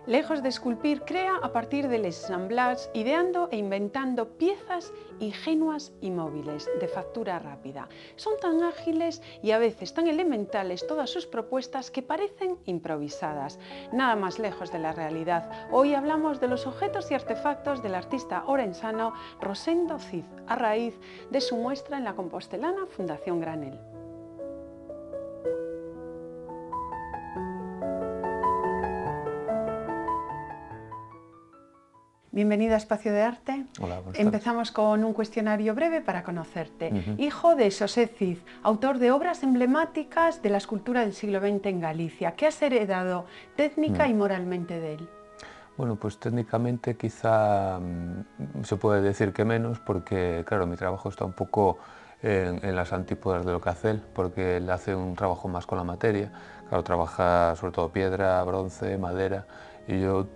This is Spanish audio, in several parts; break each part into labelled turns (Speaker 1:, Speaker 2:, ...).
Speaker 1: Lejos de esculpir, crea a partir del assemblage, ideando e inventando piezas ingenuas y móviles, de factura rápida. Son tan ágiles y a veces tan elementales todas sus propuestas que parecen improvisadas. Nada más lejos de la realidad. Hoy hablamos de los objetos y artefactos del artista orensano Rosendo Cid, a raíz de su muestra en la compostelana Fundación Granel. Bienvenido a Espacio de Arte.
Speaker 2: Hola, buenas tardes.
Speaker 1: Empezamos con un cuestionario breve para conocerte. Hijo de Xosé Cid, autor de obras emblemáticas de la escultura del siglo XX en Galicia. ¿Qué has heredado técnica y moralmente de él?
Speaker 2: Bueno, pues técnicamente quizá se puede decir que menos, porque claro, mi trabajo está un poco en las antípodas de lo que hace él, porque él hace un trabajo más con la materia. Claro, trabaja sobre todo piedra, bronce, madera, y yo,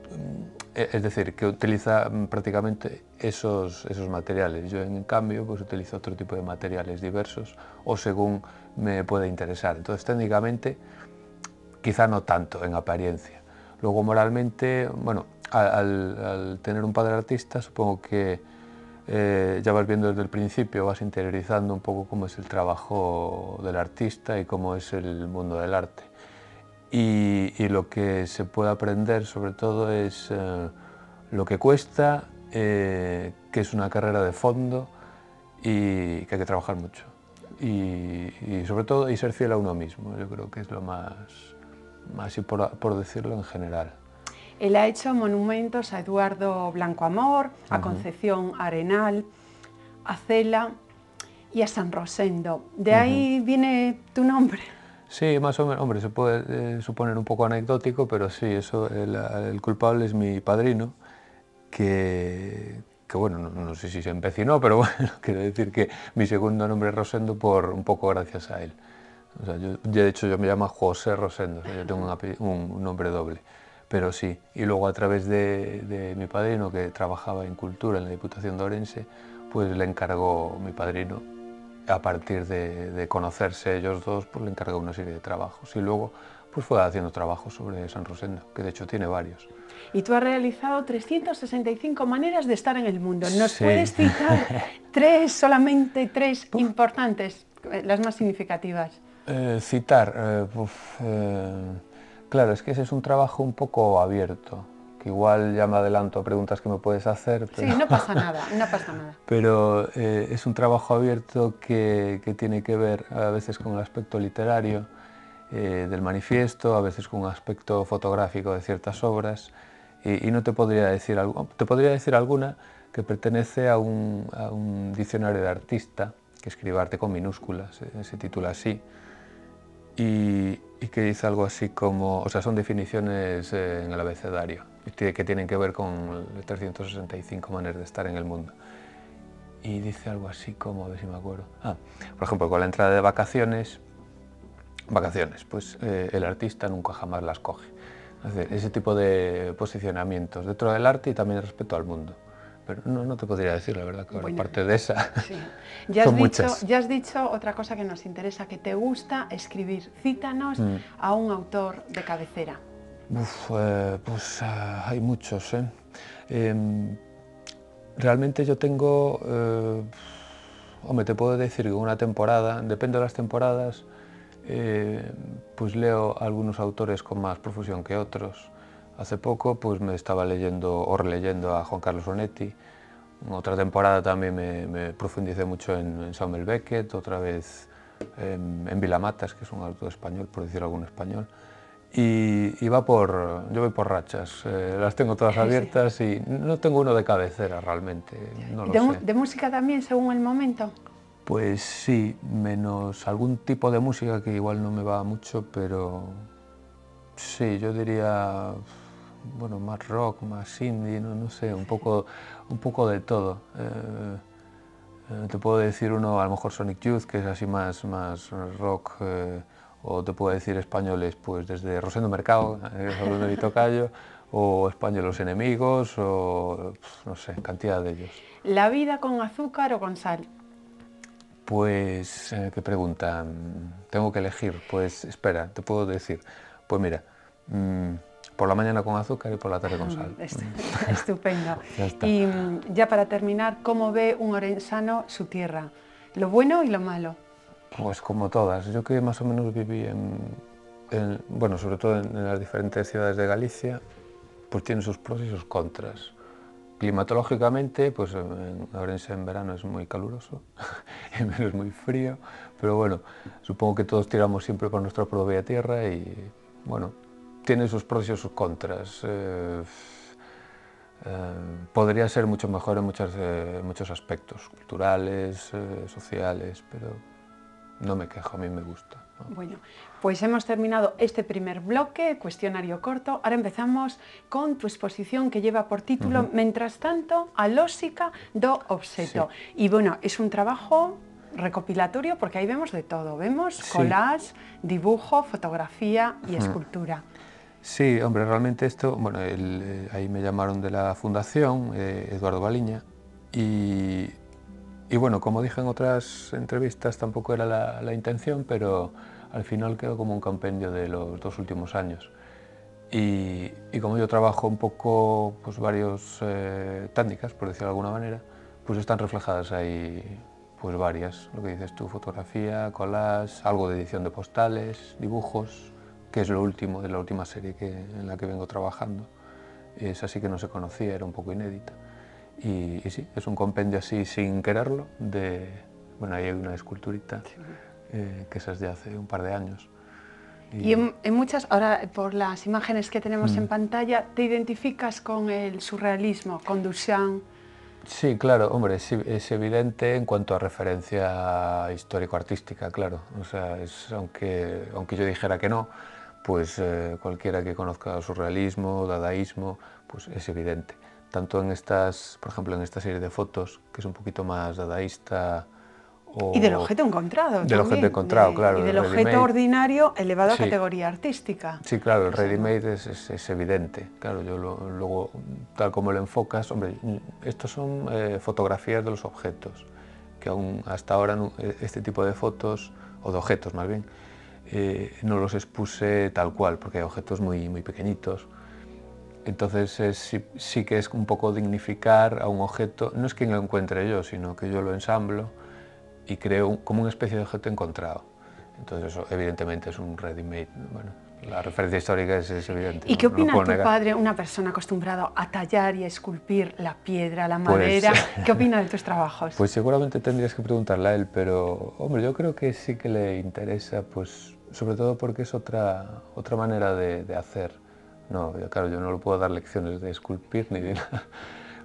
Speaker 2: es decir, que utiliza prácticamente esos materiales. Yo, en cambio, pues utilizo otro tipo de materiales diversos, o según me pueda interesar. Entonces, técnicamente, quizá no tanto en apariencia. Luego, moralmente, bueno, al tener un padre artista, supongo que ya vas viendo desde el principio, vas interiorizando un poco cómo es el trabajo del artista y cómo es el mundo del arte. Y lo que se puede aprender, sobre todo, es lo que cuesta, que es una carrera de fondo y que hay que trabajar mucho. Y sobre todo, y ser fiel a uno mismo, yo creo que es lo más por decirlo en general.
Speaker 1: Él ha hecho monumentos a Eduardo Blanco Amor, a Concepción Arenal, a Cela y a San Rosendo. De ahí viene tu nombre.
Speaker 2: Sí, más o menos, hombre, se puede suponer un poco anecdótico, pero sí, eso, el culpable es mi padrino, que bueno, no sé si se empecinó, pero bueno, quiero decir que mi segundo nombre es Rosendo un poco gracias a él. O sea, de hecho, yo me llamo José Rosendo, o sea, yo tengo un nombre doble, pero sí. Y luego, a través de mi padrino, que trabajaba en cultura en la Diputación de Orense, pues le encargó mi padrino, a partir de conocerse ellos dos, pues le encargó una serie de trabajos. Y luego pues fue haciendo trabajos sobre San Rosendo, que de hecho tiene varios.
Speaker 1: Y tú has realizado 365 maneras de estar en el mundo. ¿Nos
Speaker 2: Sí.
Speaker 1: puedes citar solamente tres importantes, las más significativas?
Speaker 2: Claro, es que ese es un trabajo un poco abierto, que igual ya me adelanto a preguntas que me puedes hacer. Pero...
Speaker 1: Sí, no pasa nada, no pasa nada.
Speaker 2: Pero es un trabajo abierto que tiene que ver a veces con el aspecto literario del manifiesto, a veces con un aspecto fotográfico de ciertas obras, y no te podría decir te podría decir alguna que pertenece a un diccionario de artista, que escribe arte con minúsculas, se titula así, y que dice algo así como, o sea, son definiciones en el abecedario, que tienen que ver con 365 maneras de estar en el mundo. Y dice algo así como, a ver si me acuerdo, por ejemplo, con la entrada de vacaciones, pues el artista nunca jamás las coge. Es decir, ese tipo de posicionamientos dentro del arte y también respecto al mundo. Pero no te podría decir, la verdad, que ahora, aparte de esa,
Speaker 1: sí.
Speaker 2: son muchas.
Speaker 1: Ya has dicho otra cosa que nos interesa, que te gusta escribir. Cítanos a un autor de cabecera.
Speaker 2: Pues hay muchos. Realmente yo tengo, hombre, te puedo decir que una temporada, depende de las temporadas, pues leo algunos autores con más profusión que otros. Hace poco pues me estaba leyendo o releyendo a Juan Carlos Onetti. En otra temporada también me profundicé mucho en Samuel Beckett, otra vez en Vilamatas, que es un autor español, por decir algún español. Y yo voy por rachas, las tengo todas abiertas y no tengo uno de cabecera realmente, no lo sé.
Speaker 1: ¿De música también, según el momento?
Speaker 2: Pues sí, menos algún tipo de música que igual no me va mucho, pero sí, yo diría, bueno, más rock, más indie, no sé, un poco de todo. Te puedo decir uno, a lo mejor Sonic Youth, que es así más rock, o te puedo decir españoles, pues desde Rosendo Mercado, hablando de mi tocayo, o España Los Enemigos, o no sé, cantidad de ellos.
Speaker 1: ¿La vida con azúcar o con sal?
Speaker 2: Pues, ¿qué pregunta? Tengo que elegir. Pues espera, te puedo decir. Pues mira, por la mañana con azúcar y por la tarde con sal.
Speaker 1: Estupendo.
Speaker 2: Ya está.
Speaker 1: Y ya para terminar, ¿cómo ve un orensano su tierra? Lo bueno y lo malo.
Speaker 2: Pues como todas, yo que más o menos viví bueno, sobre todo en las diferentes ciudades de Galicia, pues tiene sus pros y sus contras. Climatológicamente, pues en Ourense en verano es muy caluroso, en verano es muy frío, pero bueno, supongo que todos tiramos siempre por nuestra propia tierra y bueno, tiene sus pros y sus contras. Podría ser mucho mejor en muchos aspectos, culturales, sociales, pero no me quejo, a mí me gusta, ¿no?
Speaker 1: Bueno, pues hemos terminado este primer bloque, cuestionario corto. Ahora empezamos con tu exposición que lleva por título Mientras tanto, a lógica do obxeto.
Speaker 2: Sí.
Speaker 1: Y bueno, es un trabajo recopilatorio porque ahí vemos de todo. Vemos
Speaker 2: Sí.
Speaker 1: collage, dibujo, fotografía y escultura.
Speaker 2: Sí, hombre, realmente esto, bueno, ahí me llamaron de la fundación, Eduardo Baliña, y bueno, como dije en otras entrevistas, tampoco era la intención, pero al final quedó como un compendio de los 2 últimos años. Y como yo trabajo un poco, pues varias técnicas, por decirlo de alguna manera, pues están reflejadas ahí pues varias, lo que dices tú, fotografía, collage, algo de edición de postales, dibujos, que es lo último de la última serie en la que vengo trabajando. Esa sí que no se conocía, era un poco inédita. Y sí, es un compendio así sin quererlo, bueno, ahí hay una esculturita, que esa es de hace un par de años.
Speaker 1: Y en muchas, ahora por las imágenes que tenemos en pantalla, ¿te identificas con el surrealismo, con Duchamp?
Speaker 2: Sí, claro, hombre, es evidente en cuanto a referencia histórico-artística, claro. O sea, aunque yo dijera que no, pues cualquiera que conozca el surrealismo, dadaísmo, pues es evidente. Tanto en por ejemplo, en esta serie de fotos, que es un poquito más dadaísta,
Speaker 1: Y del
Speaker 2: o
Speaker 1: objeto encontrado
Speaker 2: del objeto
Speaker 1: también.
Speaker 2: encontrado, claro,
Speaker 1: Y
Speaker 2: el
Speaker 1: del objeto
Speaker 2: ready-made.
Speaker 1: ordinario elevado a
Speaker 2: Sí.
Speaker 1: categoría artística.
Speaker 2: Sí, claro, el
Speaker 1: O sea,
Speaker 2: ready-made es evidente. Claro, luego, tal como lo enfocas, hombre, estos son fotografías de los objetos, que aún hasta ahora este tipo de fotos, o de objetos más bien, no los expuse tal cual, porque hay objetos muy, muy pequeñitos. Entonces sí que es un poco dignificar a un objeto, no es que lo encuentre yo, sino que yo lo ensamblo y creo como una especie de objeto encontrado. Entonces eso evidentemente es un ready-made. Bueno, la referencia histórica es evidente.
Speaker 1: ¿Y qué
Speaker 2: no lo
Speaker 1: opina
Speaker 2: puedo
Speaker 1: tu
Speaker 2: negar.
Speaker 1: padre, una persona acostumbrada a tallar y a esculpir la piedra, la
Speaker 2: Pues,
Speaker 1: madera? ¿Qué opina de tus trabajos?
Speaker 2: pues seguramente tendrías que preguntarle a él, pero hombre, yo creo que sí que le interesa, pues sobre todo porque es otra manera de hacer. No, claro, yo no le puedo dar lecciones de esculpir ni de nada,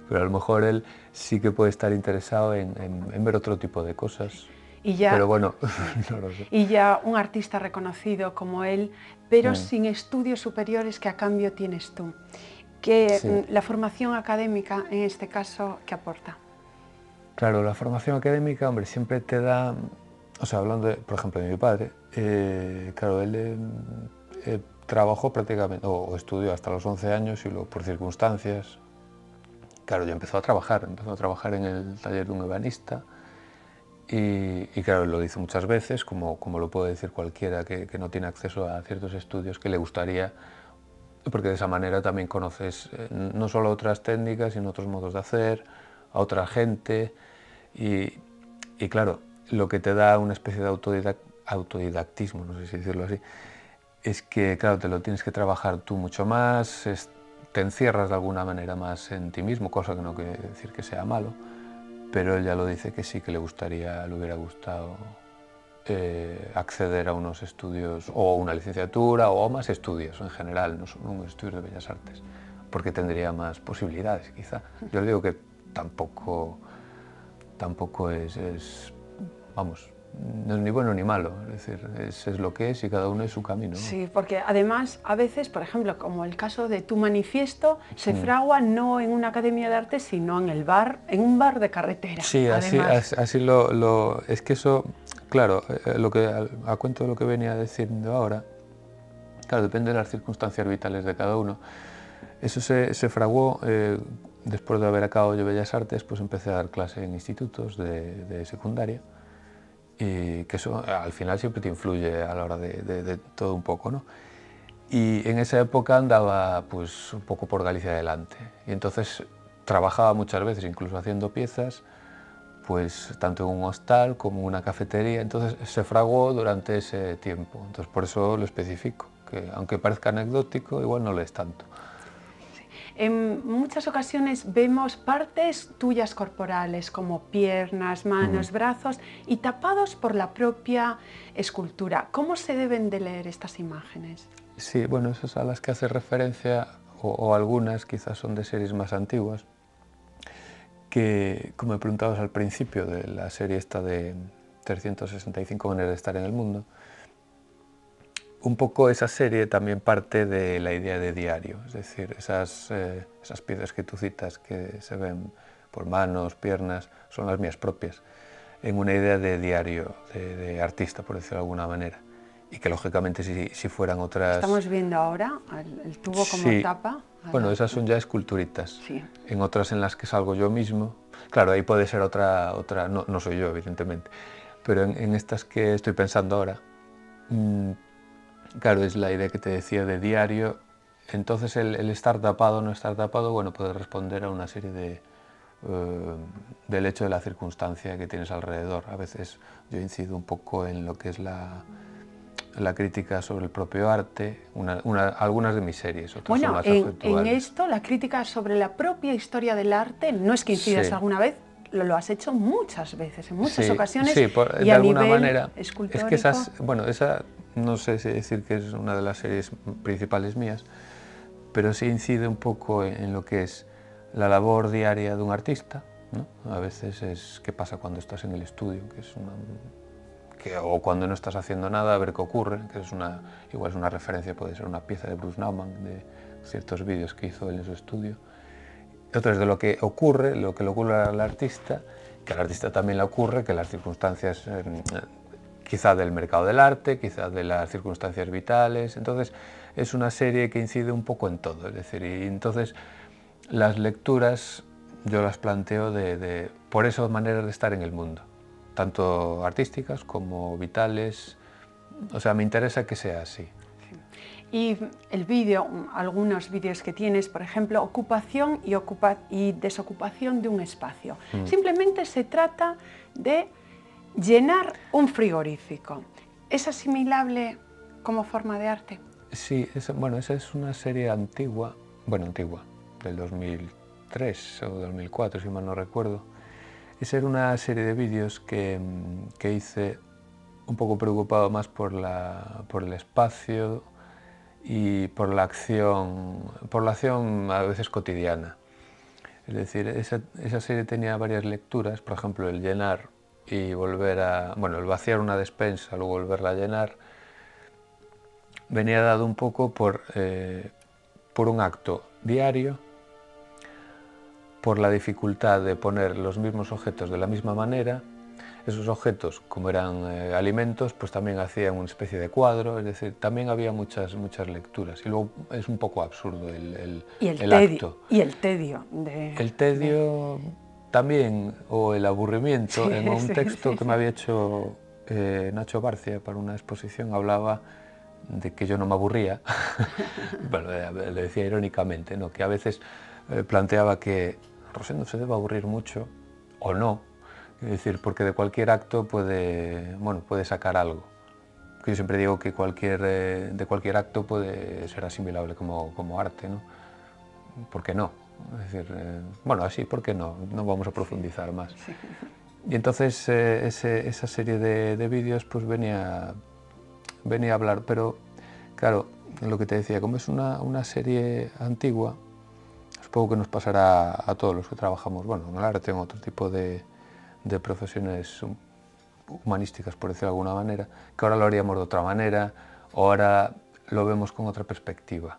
Speaker 2: pero a lo mejor él sí que puede estar interesado en ver otro tipo de cosas.
Speaker 1: Y ya,
Speaker 2: Pero bueno, no lo sé.
Speaker 1: y ya un artista reconocido como él, pero sin estudios superiores que a cambio tienes tú. Que
Speaker 2: Sí.
Speaker 1: la formación académica, en este caso, ¿qué aporta?
Speaker 2: Claro, la formación académica, hombre, siempre te da, o sea, hablando, por ejemplo, de mi padre, claro, él trabajó prácticamente, o estudió hasta los 11 años y luego por circunstancias, claro, ya empezó a trabajar en el taller de un ebanista y claro, lo dice muchas veces, como lo puede decir cualquiera que no tiene acceso a ciertos estudios que le gustaría, porque de esa manera también conoces no solo otras técnicas, sino otros modos de hacer, a otra gente y claro, lo que te da una especie de autodidactismo, no sé si decirlo así, es que claro, te lo tienes que trabajar tú mucho más, te encierras de alguna manera más en ti mismo, cosa que no quiere decir que sea malo, pero él ya lo dice que sí que le hubiera gustado acceder a unos estudios o una licenciatura o más estudios en general, no solo un estudio de Bellas Artes, porque tendría más posibilidades quizá. Yo le digo que tampoco vamos, no es ni bueno ni malo, es decir, es lo que es y cada uno es su camino, ¿no?
Speaker 1: Sí, porque además a veces, por ejemplo, como el caso de tu manifiesto, se fragua no en una academia de arte, sino en el bar, en un bar de carretera.
Speaker 2: Sí,
Speaker 1: además.
Speaker 2: así es que eso, claro, a cuento de lo que venía diciendo ahora, claro, depende de las circunstancias vitales de cada uno. Eso se fraguó después de haber acabado yo Bellas Artes, pues empecé a dar clase en institutos de secundaria y que eso al final siempre te influye a la hora de todo un poco, ¿no? Y en esa época andaba pues un poco por Galicia adelante. Y entonces trabajaba muchas veces, incluso haciendo piezas, pues tanto en un hostal como en una cafetería. Entonces se fraguó durante ese tiempo. Entonces por eso lo especifico, que aunque parezca anecdótico, igual no lo es tanto.
Speaker 1: En muchas ocasiones vemos partes tuyas corporales, como piernas, manos, brazos, y tapados por la propia escultura. ¿Cómo se deben de leer estas imágenes?
Speaker 2: Sí, bueno, esas a las que hace referencia, o algunas quizás son de series más antiguas, que, como me preguntabas al principio de la serie esta de 365 maneras de estar en el mundo, un poco esa serie también parte de la idea de diario, es decir, esas piezas que tú citas que se ven por manos, piernas, son las mías propias, en una idea de diario, de artista, por decirlo de alguna manera. Y que lógicamente si fueran otras...
Speaker 1: Estamos viendo ahora el tubo como
Speaker 2: Sí,
Speaker 1: tapa.
Speaker 2: bueno, esas son ya esculturitas,
Speaker 1: Sí.
Speaker 2: en otras en las que salgo yo mismo. Claro, ahí puede ser otra no, no soy yo, evidentemente, pero en estas que estoy pensando ahora, claro, es la idea que te decía de diario. Entonces el estar tapado o no estar tapado, bueno, puede responder a una serie del hecho de la circunstancia que tienes alrededor. A veces yo incido un poco en lo que es la crítica sobre el propio arte, algunas de mis series, otras son
Speaker 1: Bueno,
Speaker 2: más
Speaker 1: en
Speaker 2: afectuales.
Speaker 1: esto, la crítica sobre la propia historia del arte, no es que incidas
Speaker 2: Sí,
Speaker 1: alguna vez, lo has hecho muchas veces, en muchas
Speaker 2: sí,
Speaker 1: ocasiones,
Speaker 2: sí,
Speaker 1: y
Speaker 2: de
Speaker 1: a
Speaker 2: alguna
Speaker 1: nivel
Speaker 2: manera. Es que
Speaker 1: escultórico.
Speaker 2: esas, bueno, esa no sé si decir que es una de las series principales mías, pero sí incide un poco en lo que es la labor diaria de un artista, ¿no? A veces es qué pasa cuando estás en el estudio, o cuando no estás haciendo nada, a ver qué ocurre, que igual es una referencia, puede ser una pieza de Bruce Nauman, de ciertos vídeos que hizo él en su estudio. Otro es de lo que ocurre, lo que le ocurre al artista, que al artista también le ocurre, que las circunstancias quizá del mercado del arte, quizá de las circunstancias vitales. Entonces es una serie que incide un poco en todo, es decir, y entonces las lecturas yo las planteo por esas maneras de estar en el mundo, tanto artísticas como vitales. O sea, me interesa que sea así.
Speaker 1: Y el vídeo, algunos vídeos que tienes, por ejemplo, ocupación y desocupación de un espacio. Simplemente se trata de llenar un frigorífico. ¿Es asimilable como forma de arte?
Speaker 2: Sí, bueno, esa es una serie antigua, del 2003 o 2004, si mal no recuerdo. Esa era una serie de vídeos que hice un poco preocupado más por el espacio y por la acción a veces cotidiana. Es decir, esa serie tenía varias lecturas, por ejemplo, el llenar y el vaciar una despensa, luego volverla a llenar, venía dado un poco por un acto diario, por la dificultad de poner los mismos objetos de la misma manera. Esos objetos, como eran alimentos, pues también hacían una especie de cuadro, es decir, también había muchas lecturas. Y luego es un poco absurdo el acto.
Speaker 1: Y el tedio
Speaker 2: El tedio también, o el aburrimiento.
Speaker 1: Sí,
Speaker 2: En un
Speaker 1: sí,
Speaker 2: texto
Speaker 1: sí,
Speaker 2: que me
Speaker 1: sí.
Speaker 2: había hecho Nacho Barcia para una exposición, hablaba de que yo no me aburría. Bueno, le decía irónicamente, ¿no? Que a veces planteaba que Rosendo se debe aburrir mucho, o no, es decir, porque de cualquier acto puede sacar algo. Que yo siempre digo que de cualquier acto puede ser asimilable como arte, ¿no? ¿Por qué no? Es decir, así, ¿por qué no? No vamos a profundizar más.
Speaker 1: Sí.
Speaker 2: Y entonces esa serie de vídeos pues venía a hablar, pero claro, lo que te decía, como es una serie antigua, supongo que nos pasará a todos los que trabajamos, bueno, en el arte, en otro tipo de profesiones humanísticas, por decirlo de alguna manera, que ahora lo haríamos de otra manera, o ahora lo vemos con otra perspectiva.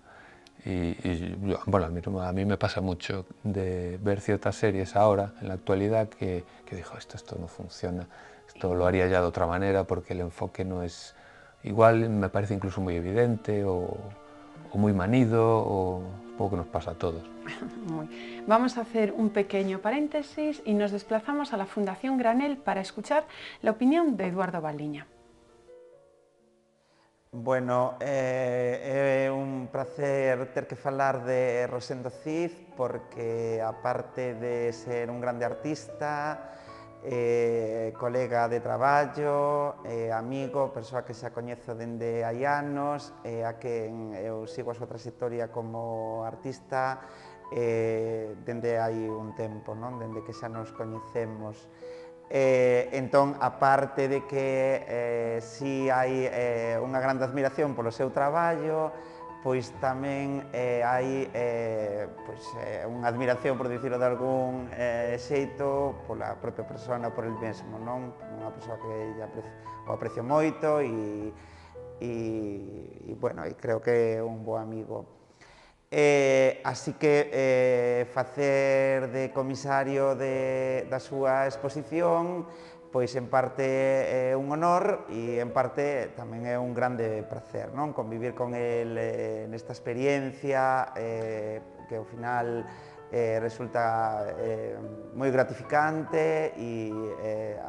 Speaker 2: A mí me pasa mucho de ver ciertas series ahora, en la actualidad, que digo, esto no funciona, esto lo haría ya de otra manera porque el enfoque no es igual, me parece incluso muy evidente o muy manido, o supongo que nos pasa a todos.
Speaker 1: Vamos a hacer un pequeño paréntesis y nos desplazamos a la Fundación Granel para escuchar la opinión de Eduardo Baldiña.
Speaker 3: Bueno, é un placer ter que falar de Rosendo Cid porque, aparte de ser un grande artista, colega de traballo, amigo, persoa que xa coñezo dende hai anos, a quen eu sigo a súa trayectoria como artista dende hai un tempo, non? Dende que xa nos coñecemos. Entón, aparte de que si hai unha grande admiración polo seu traballo, pois tamén hai unha admiración, por dicirlo de algún xeito, pola propia persona, por el mesmo, non? Unha persoa que o aprecio moito e bueno, creo que é un bo amigo. Así que facer de comisario da súa exposición, pois en parte é un honor e en parte tamén é un grande placer, non? Convivir con el nesta experiencia que ao final resulta moi gratificante e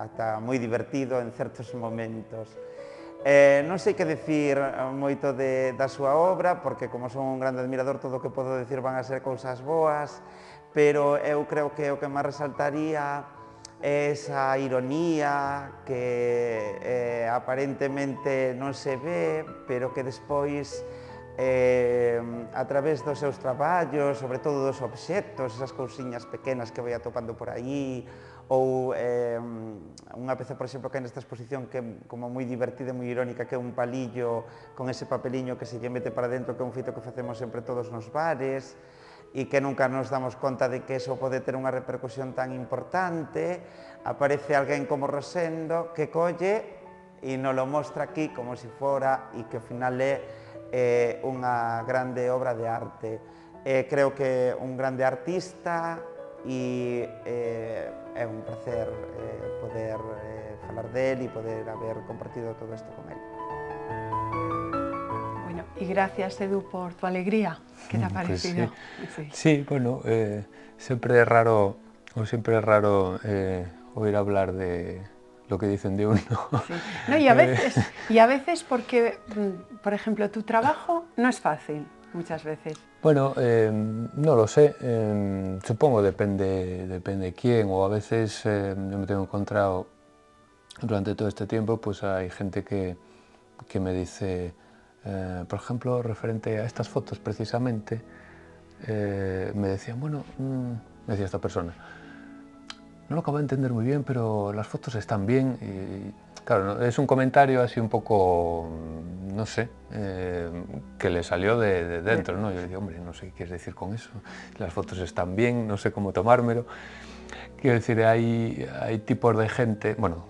Speaker 3: ata moi divertido en certos momentos. Non sei que dicir moito da súa obra, porque como son un grande admirador, todo o que podo dicir van a ser cousas boas, pero eu creo que o que máis resaltaría é esa ironía que aparentemente non se ve, pero que despois, a través dos seus traballos, sobre todo dos obxectos, esas cousiñas pequenas que vai atopando por aí, ou unha peza, por exemplo, que hai nesta exposición que é como moi divertida e moi irónica, que é un palillo con ese papeliño que se lle mete para dentro, que é un feito que facemos sempre todos nos bares e que nunca nos damos conta de que eso pode ter unha repercusión tan importante. Aparece alguén como Rosendo que colle e nos lo mostra aquí como se fora e que ao final é unha grande obra de arte. Creo que é un grande artista e é un placer poder falar del e poder haber compartido todo isto con él.
Speaker 1: Bueno, y gracias, Edu, por tu alegría. ¿Qué te ha parecido?
Speaker 2: Pues sí, bueno, siempre es raro oír hablar de lo que dicen de uno.
Speaker 1: Sí. No, y a veces porque, por ejemplo, tu trabajo no es fácil, muchas veces.
Speaker 2: Bueno, no lo sé, supongo depende quién, o a veces yo me tengo encontrado durante todo este tiempo, pues hay gente que me dice, por ejemplo, referente a estas fotos precisamente, me decían, bueno, me decía esta persona, no lo acabo de entender muy bien, pero las fotos están bien. Y claro, es un comentario así un poco, no sé, que le salió de dentro, ¿no? Yo le digo, hombre, no sé qué quieres decir con eso. Las fotos están bien, no sé cómo tomármelo. Quiero decir, hay tipos de gente, bueno,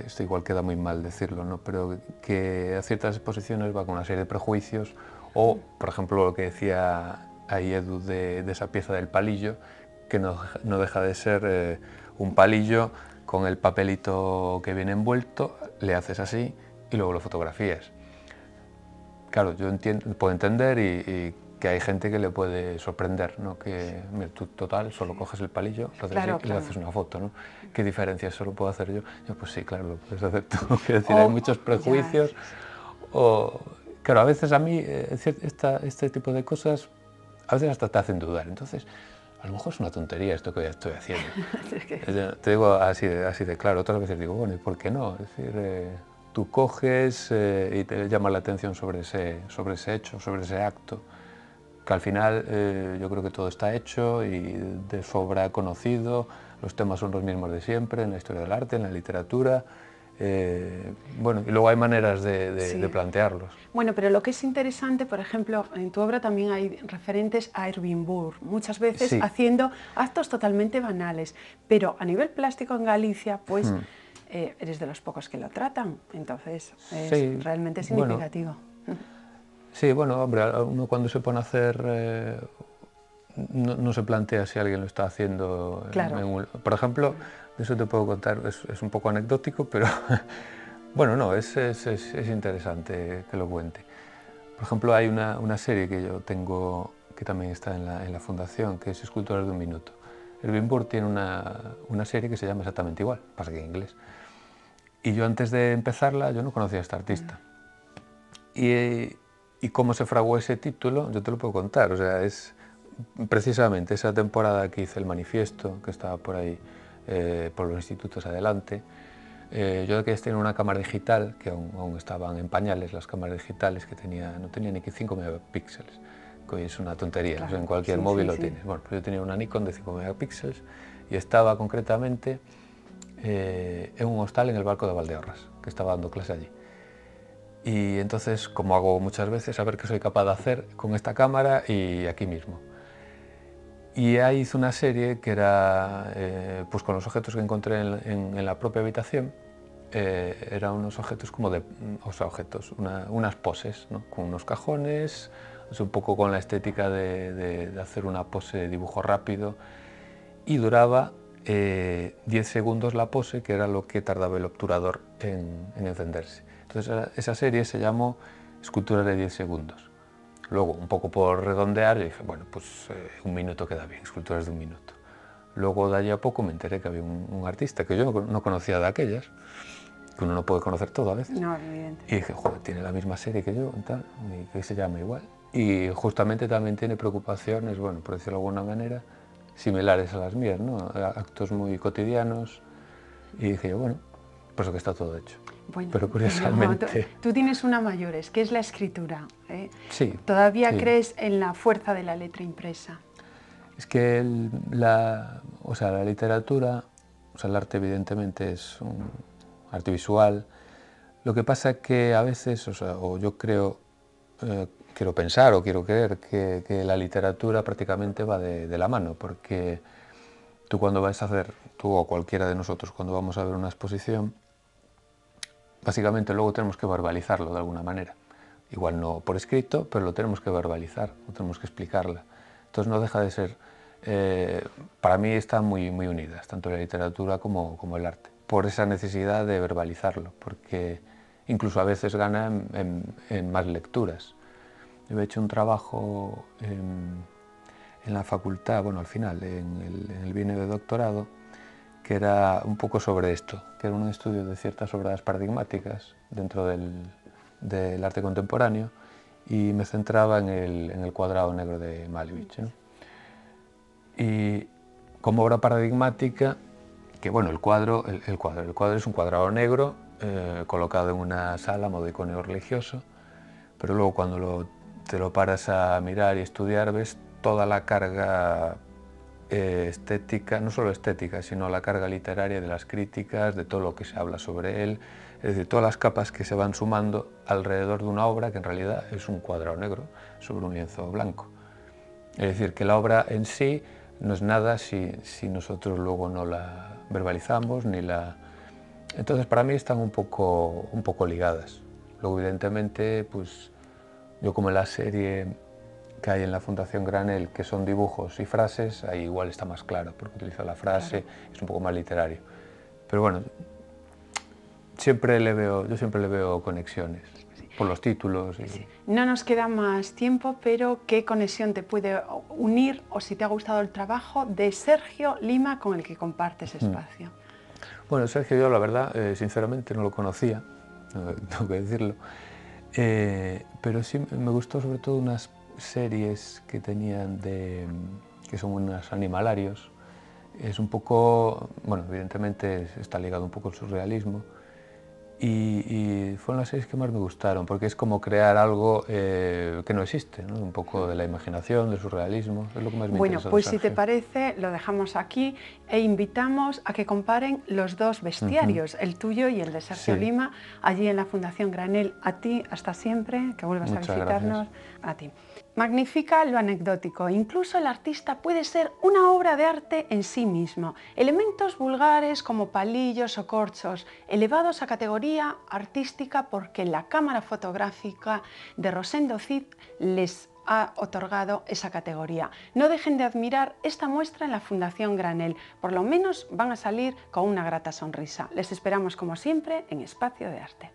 Speaker 2: esto igual queda muy mal decirlo, ¿no? Pero que a ciertas exposiciones va con una serie de prejuicios, o, por ejemplo, lo que decía ahí Edu de esa pieza del palillo, que no deja de ser un palillo con el papelito que viene envuelto, le haces así y luego lo fotografías. Claro, yo puedo entender y que hay gente que le puede sorprender, ¿no? Que mira, tú total, solo coges el palillo, lo haces así y le haces una foto, ¿no? ¿Qué diferencia eso lo puedo hacer yo? Yo pues sí, claro, lo puedes hacer tú. Quiero decir, hay muchos prejuicios. Claro, a veces a mí este tipo de cosas a veces hasta te hacen dudar. Entonces, a lo mejor es una tontería esto que ya estoy haciendo. Te digo así de claro. Otras veces digo, bueno, ¿y por qué no? Es decir, tú coges y te llama la atención sobre ese hecho, sobre ese acto, que al final yo creo que todo está hecho y de sobra conocido, los temas son los mismos de siempre, en la historia del arte, en la literatura. Bueno, y luego hay maneras de plantearlos.
Speaker 1: Bueno, pero lo que es interesante, por ejemplo, en tu obra también hay referentes a Ervin Burr, muchas veces haciendo actos totalmente banales, pero a nivel plástico en Galicia, pues eres de los pocos que lo tratan, entonces es realmente significativo.
Speaker 2: Bueno, sí, bueno, hombre, uno cuando se pone a hacer, no se plantea si alguien lo está haciendo.
Speaker 1: Claro.
Speaker 2: Por ejemplo, de eso te puedo contar, es un poco anecdótico, pero bueno, no, es interesante que lo cuente. Por ejemplo, hay una serie que yo tengo, que también está en la fundación, que es Escultores de un Minuto. Ervin Burr tiene una serie que se llama exactamente igual, pasa que en inglés. Y yo antes de empezarla, yo no conocía a este artista. Y cómo se fraguó ese título, yo te lo puedo contar. O sea, es precisamente esa temporada que hice el manifiesto, que estaba por ahí, por los institutos adelante. Yo de que tenía una cámara digital, que aún estaban en pañales las cámaras digitales, que no tenía ni 5 megapíxeles, que hoy es una tontería,
Speaker 1: claro,
Speaker 2: o sea, en cualquier
Speaker 1: sí,
Speaker 2: móvil
Speaker 1: sí,
Speaker 2: lo
Speaker 1: sí.
Speaker 2: tienes. Bueno, pues yo tenía una Nikon de 5 megapíxeles y estaba concretamente en un hostal en el Barco de Valdeorras, que estaba dando clase allí. Y entonces, como hago muchas veces, a ver qué soy capaz de hacer con esta cámara y aquí mismo. Y ahí hice una serie que era, pues con los objetos que encontré en la propia habitación, eran unos objetos como unas poses, ¿no? Con unos cajones, o sea, un poco con la estética de hacer una pose de dibujo rápido, y duraba 10 segundos la pose, que era lo que tardaba el obturador en encenderse. Entonces esa serie se llamó Esculturas de 10 segundos. Luego, un poco por redondear, dije, bueno, pues 1 minuto queda bien, esculturas de 1 minuto. Luego de allí a poco me enteré que había un artista que yo no conocía de aquellas, que uno no puede conocer todo a veces.
Speaker 1: No, evidente.
Speaker 2: Y dije, joder, tiene la misma serie que yo, tal, y que se llama igual. Y justamente también tiene preocupaciones, bueno, por decirlo de alguna manera, similares a las mías, ¿no? Actos muy cotidianos. Y dije yo, bueno, pues que está todo hecho.
Speaker 1: Bueno,
Speaker 2: pero curiosamente...
Speaker 1: pero tú tienes una mayores, que es la escritura, ¿eh?
Speaker 2: Sí.
Speaker 1: ¿Todavía
Speaker 2: sí.
Speaker 1: crees en la fuerza de la letra impresa?
Speaker 2: Es que la literatura, o sea, el arte evidentemente es un arte visual. Lo que pasa es que a veces, o yo creo, quiero pensar o quiero creer que la literatura prácticamente va de la mano, porque tú cuando vas a hacer, tú o cualquiera de nosotros, cuando vamos a ver una exposición, básicamente luego tenemos que verbalizarlo de alguna manera. Igual no por escrito, pero lo tenemos que verbalizar, lo tenemos que explicarla. Entonces no deja de ser, para mí están muy unidas, tanto la literatura como el arte, por esa necesidad de verbalizarlo, porque incluso a veces gana en más lecturas. Yo he hecho un trabajo en la facultad, bueno, al final, en el bienio de doctorado, que era un poco sobre esto, que era un estudio de ciertas obras paradigmáticas dentro del arte contemporáneo, y me centraba en el cuadrado negro de Malevich, ¿no? Y como obra paradigmática, que bueno, el cuadro es un cuadrado negro colocado en una sala a modo de iconio religioso, pero luego cuando te lo paras a mirar y estudiar, ves toda la carga estética, no solo estética, sino la carga literaria de las críticas, de todo lo que se habla sobre él, es decir, todas las capas que se van sumando alrededor de una obra que en realidad es un cuadrado negro sobre un lienzo blanco. Es decir, que la obra en sí no es nada si nosotros luego no la verbalizamos ni la... Entonces para mí están un poco ligadas. Luego evidentemente, pues yo como en la serie que hay en la Fundación Granel, que son dibujos y frases, ahí igual está más claro, porque utiliza la frase, claro. Es un poco más literario. Pero bueno, yo siempre le veo conexiones, sí. Por los títulos.
Speaker 1: Sí. No nos queda más tiempo, pero ¿qué conexión te puede unir, o si te ha gustado el trabajo, de Sergio Lima con el que compartes espacio?
Speaker 2: Bueno, Sergio yo la verdad, sinceramente no lo conocía, tengo que decirlo, pero sí me gustó sobre todo unas series que tenían que son unos animalarios. Es un poco, bueno, evidentemente está ligado un poco al surrealismo, y fueron las series que más me gustaron, porque es como crear algo que no existe, ¿no? Un poco de la imaginación, del surrealismo, es lo que más me interesa.
Speaker 1: Bueno, pues si te parece, lo dejamos aquí e invitamos a que comparen los dos bestiarios, el tuyo y el de Sergio Lima, allí en la Fundación Granel. A ti, hasta siempre, que vuelvas a visitarnos. Gracias. A ti. Magnifica lo anecdótico. Incluso el artista puede ser una obra de arte en sí mismo. Elementos vulgares como palillos o corchos, elevados a categoría artística porque la cámara fotográfica de Rosendo Cid les ha otorgado esa categoría. No dejen de admirar esta muestra en la Fundación Granel. Por lo menos van a salir con una grata sonrisa. Les esperamos como siempre en Espacio de Arte.